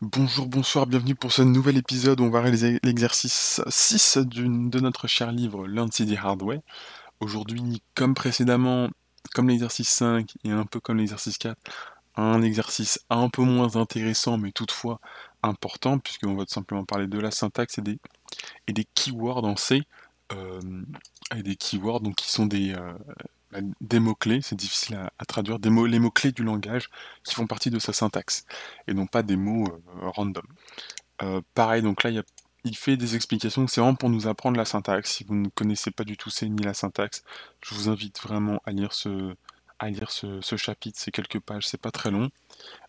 Bonjour, bonsoir, bienvenue pour ce nouvel épisode où on va réaliser l'exercice 6 de notre cher livre Learn CD Hard Way. Aujourd'hui, comme précédemment, comme l'exercice 5 et un peu comme l'exercice 4, un exercice un peu moins intéressant mais toutefois important puisqu'on va tout simplement parler de la syntaxe et des keywords en C. euh, et des keywords donc, qui sont des mots-clés, c'est difficile à traduire, les mots-clés du langage qui font partie de sa syntaxe et non pas des mots random. Pareil, donc là, il fait des explications, c'est vraiment pour nous apprendre la syntaxe. Si vous ne connaissez pas du tout C ni la syntaxe, je vous invite vraiment à lire ce chapitre, c'est quelques pages, c'est pas très long,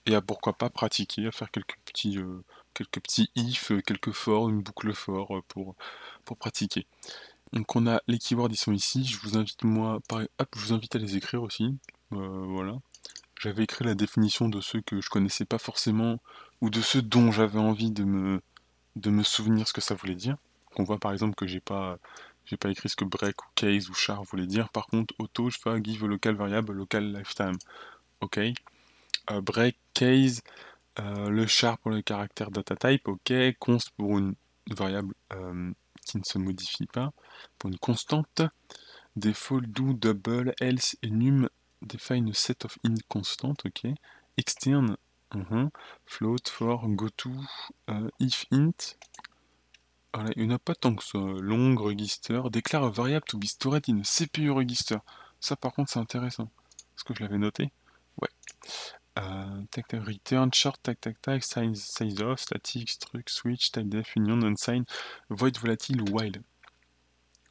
et à pourquoi pas pratiquer, à faire quelques petits if, quelques for, une boucle for pour pratiquer. Donc on a les keywords, ils sont ici, je vous invite moi, pareil, hop, je vous invite à les écrire aussi, voilà. J'avais écrit la définition de ceux que je connaissais pas forcément, ou de ceux dont j'avais envie de me souvenir ce que ça voulait dire. On voit par exemple que j'ai pas écrit ce que break ou case ou char voulait dire. Par contre, auto, je fais give a local variable, local lifetime. Ok. Break, case, le char pour le caractère data type. Ok. Const pour une variable qui ne se modifie pas, pour une constante. Default, do, double, else et num define a set of int constant. Ok. Externe, float, for, goto, if int. Voilà, il n'y en a pas tant que ça. Long register. Déclare a variable to be stored in a CPU register. Ça, par contre, c'est intéressant. Est-ce que je l'avais noté? Ouais. Tac, tac, return, short, tac, tac, tac, size of, static, struct, switch, type def, union, unsigned, void volatile ou while.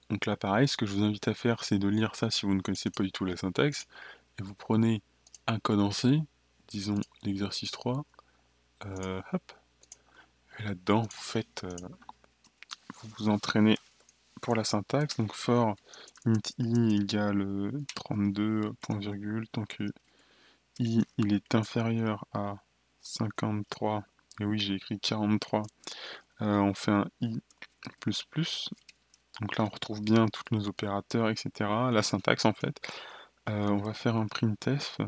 Donc là, pareil, ce que je vous invite à faire, c'est de lire ça si vous ne connaissez pas du tout la syntaxe. Et vous prenez un code en C, disons l'exercice 3. Hop. Et là-dedans, vous vous entraînez pour la syntaxe, donc for int i égale 32 point virgule, tant que i il est inférieur à 53, et oui j'ai écrit 43, on fait un i plus plus, donc là on retrouve bien tous nos opérateurs, etc. La syntaxe en fait. On va faire un printf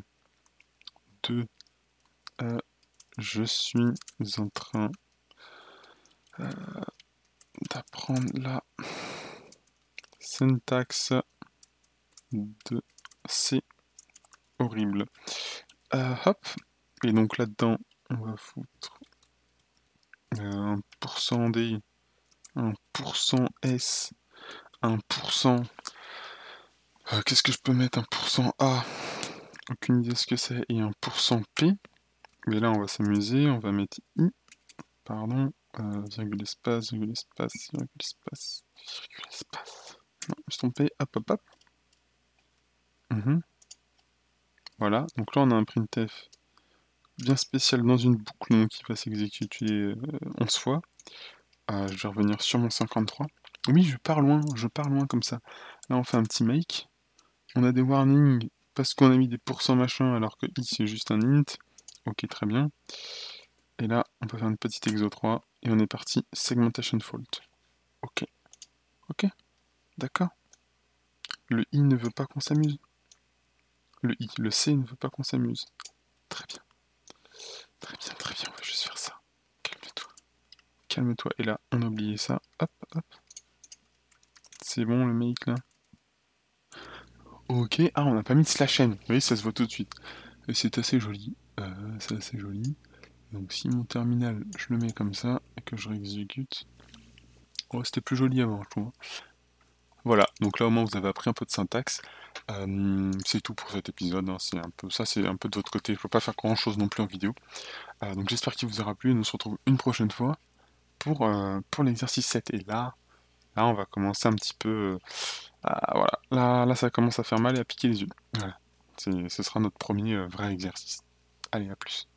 de je suis en train d'apprendre la syntaxe de C horrible. Hop, et donc là-dedans, on va foutre un pourcent %D, un pourcent %S, un pourcent. Qu'est-ce que je peux mettre? Un pourcent %A, aucune idée ce que c'est, et un pourcent %P. Mais là, on va s'amuser, on va mettre I, pardon, virgule espace, virgule espace, virgule espace, virgule espace. Non, je suis trompé, hop, hop, hop. Voilà, donc là, on a un printf bien spécial dans une boucle qui va s'exécuter 11 fois. Je vais revenir sur mon 53. Oui, je pars loin comme ça. Là, on fait un petit make. On a des warnings parce qu'on a mis des pourcents machin alors que i c'est juste un int. Ok, très bien. Et là, on peut faire une petite exo 3 et on est parti. Segmentation fault. Ok, ok, d'accord. Le i ne veut pas qu'on s'amuse. Le c ne veut pas qu'on s'amuse. Très bien, très bien, très bien. On va juste faire ça. Calme-toi, calme-toi. Et là, on a oublié ça. Hop, hop. C'est bon le make là. Ok, ah on n'a pas mis de slash n, vous voyez ça se voit tout de suite. Et c'est assez joli, c'est assez joli. Donc si mon terminal je le mets comme ça et que je réexécute, oh c'était plus joli avant je trouve. Voilà, donc là au moins vous avez appris un peu de syntaxe. C'est tout pour cet épisode, hein. C'est un peu ça, c'est un peu de votre côté, je peux pas faire grand chose non plus en vidéo. Donc j'espère qu'il vous aura plu et nous se retrouve une prochaine fois pour l'exercice 7. Et là on va commencer un petit peu... voilà, là ça commence à faire mal et à piquer les yeux. Voilà. Ce sera notre premier vrai exercice. Allez, à plus.